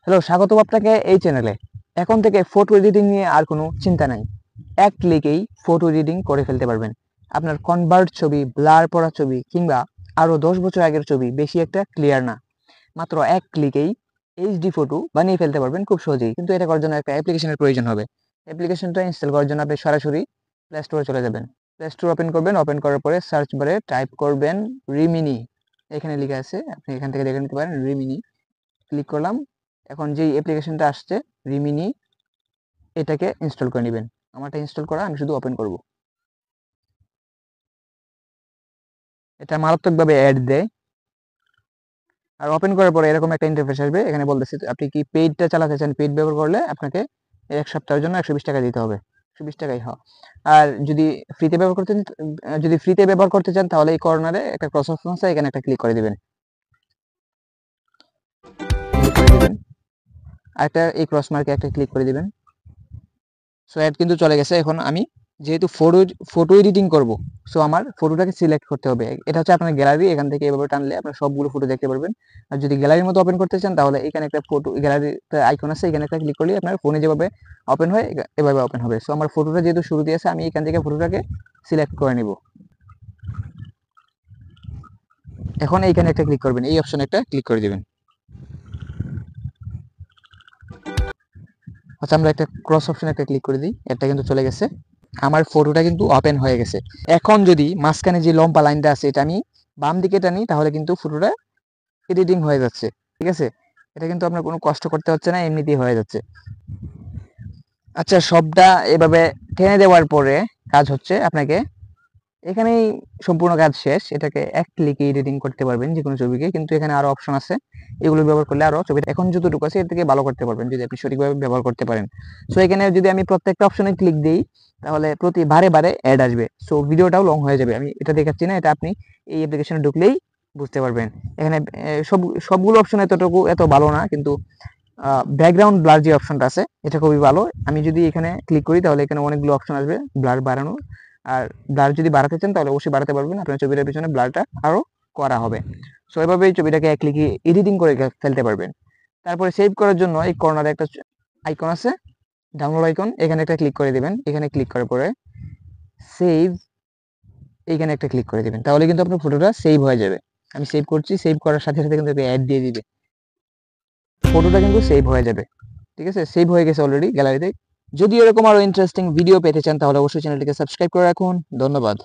Hello, স্বাগতম আপনাকে এই চ্যানেলে। এখন থেকে ফটো এডিটিং নিয়ে আর কোনো চিন্তা নাই। এক ক্লিকেই ফটো এডিটিং করে ফেলতে পারবেন। আপনার কনভার্ট ছবি, ব্লার পড়া ছবি কিংবা আরো 10 বছর আগের ছবি বেশি একটা ক্লিয়ার না। মাত্র এক ক্লিকেই এইচডি ফটো বানিয়ে ফেলতে পারবেন খুব সহজেই। কিন্তু এটা করার জন্য একটা অ্যাপ্লিকেশনের প্রয়োজন হবে। অ্যাপ্লিকেশনটা ইনস্টল করার জন্য আপনি সরাসরি প্লে স্টোরে চলে যাবেন। প্লে স্টোর ওপেন করবেন। ওপেন করার পরে সার্চ বারে টাইপ করবেন রিমিনি। এখানে লেখা আছে, আপনি এখান থেকে দেখে নিতে পারেন রিমিনি। ক্লিক করলাম। এখন যেই অ্যাপ্লিকেশনটা আসছে রিমিনি, এটাকে ইনস্টল করে নেবেন। আমারটা ইনস্টল করা, আমি শুধু ওপেন করব। এটা মারাত্মকভাবে অ্যাড দেয়। আর ওপেন করার পরে এরকম একটা ইন্টারফেস আসবে। এখানে বলতেছে আপনি কি পেইডটা চালাতে চান। পেইড ব্যবহার করলে আপনাকে এক সপ্তাহের জন্য 120 টাকা দিতে হবে। 120 টাকাই হয়। আর যদি ফ্রিতে ব্যবহার করতে চান তাহলে এই কর্নারে একটা ক্রস অপশন আছে, এখানে একটা ক্লিক করে দিবেন। আর একটা এই ক্রস মার্কে একটা ক্লিক করে দিবেন। সো অ্যাড কিন্তু চলে গেছে। এখন আমি যেহেতু ফটো এডিটিং করব, সো আমার ফটোটাকে সিলেক্ট করতে হবে। এটা হচ্ছে আপনার গ্যালারি। এখান থেকে এভাবে টানলে আপনার সবগুলো ফটো দেখতে পারবেন। আর যদি গ্যালারির মতো ওপেন করতে চান তাহলে এখানে একটা ফটো গ্যালারিতে আইকন আছে, এখানে একটা ক্লিক করলে আপনার ফোনে যেভাবে ওপেন হয় এভাবে ওপেন হবে। সো আমার ফটোটা যেহেতু শুরুতে আছে, আমি এখান থেকে ফটোটাকে সিলেক্ট করে নিব। এখন এইখানে একটা ক্লিক করবেন, এই অপশনে একটা ক্লিক করে দিবেন। আচ্ছা, আমরা একটা ক্রস অপশনে একটা ক্লিক করে দিই। এটা কিন্তু চলে গেছে। আমার ফটোটা কিন্তু ওপেন হয়ে গেছে। এখন যদি মাঝখানে যে লম্বা লাইনটা আছে এটা আমি বাম দিকে টানি তাহলে কিন্তু ফটোটা এডিটিং হয়ে যাচ্ছে। ঠিক আছে, এটা কিন্তু আপনার কোনো কষ্ট করতে হচ্ছে না, এমনিতেই হয়ে যাচ্ছে। আচ্ছা, সবটা এভাবে টেনে দেওয়ার পরে কাজ হচ্ছে আপনাকে এখানেই সম্পূর্ণ কাজ শেষ। এটাকে এক ক্লিকে এডিটিং করতে পারবেন যে কোনো ছবিকে। কিন্তু এখানে আরো অপশন আছে, এগুলো ব্যবহার করলে আরো ছবিটা এখন যতটুকু আছে এর থেকে ভালো করতে পারবেন যদি আপনি সঠিকভাবে ব্যবহার করতে পারেন। সো এখানে যদি আমি প্রত্যেকটা অপশনে ক্লিক দিই তাহলে প্রতি বারে বারে অ্যাড আসবে। সো ভিডিওটাও লং হয়ে যাবে। আমি এটা দেখাচ্ছি না, এটা আপনি এই অ্যাপ্লিকেশনে ঢুকলেই বুঝতে পারবেন। এখানে সবগুলো অপশন এত ভালো না, কিন্তু ব্যাকগ্রাউন্ড ব্লার যে অপশনটা আছে এটা খুবই ভালো। আমি যদি এখানে ক্লিক করি তাহলে এখানে অনেকগুলো অপশন আসবে ব্লার বাড়ানোর। আর ব্লার যদি বাড়াতে চান তাহলে অবশ্যই বাড়াতে পারবেন। আপনার ছবিটার পিছনে ব্লারটা আরো করা হবে। সো এভাবে এই ছবিটাকে এক ক্লিকে এডিটিং করে ফেলতে পারবেন। তারপরে সেভ করার জন্য এই কর্নারে একটা আইকন আছে, ডাউনলোড আইকন। এখানে একটা ক্লিক করে দিবেন। এখানে ক্লিক করার পরে সেভ, এইখানে একটা ক্লিক করে দিবেন। তাহলে কিন্তু আপনার ফটোটা সেভ হয়ে যাবে। আমি সেভ করছি। সেভ করার সাথে সাথে কিন্তু অ্যাড দিয়ে দিবে, ফটোটা কিন্তু সেভ হয়ে যাবে। ঠিক আছে, সেভ হয়ে গেছে অলরেডি গ্যালারিতে। যদি এরকম আরো ইন্টারেস্টিং ভিডিও পেতে চান তাহলে অবশ্যই চ্যানেলটিকে সাবস্ক্রাইব করে রাখুন। ধন্যবাদ।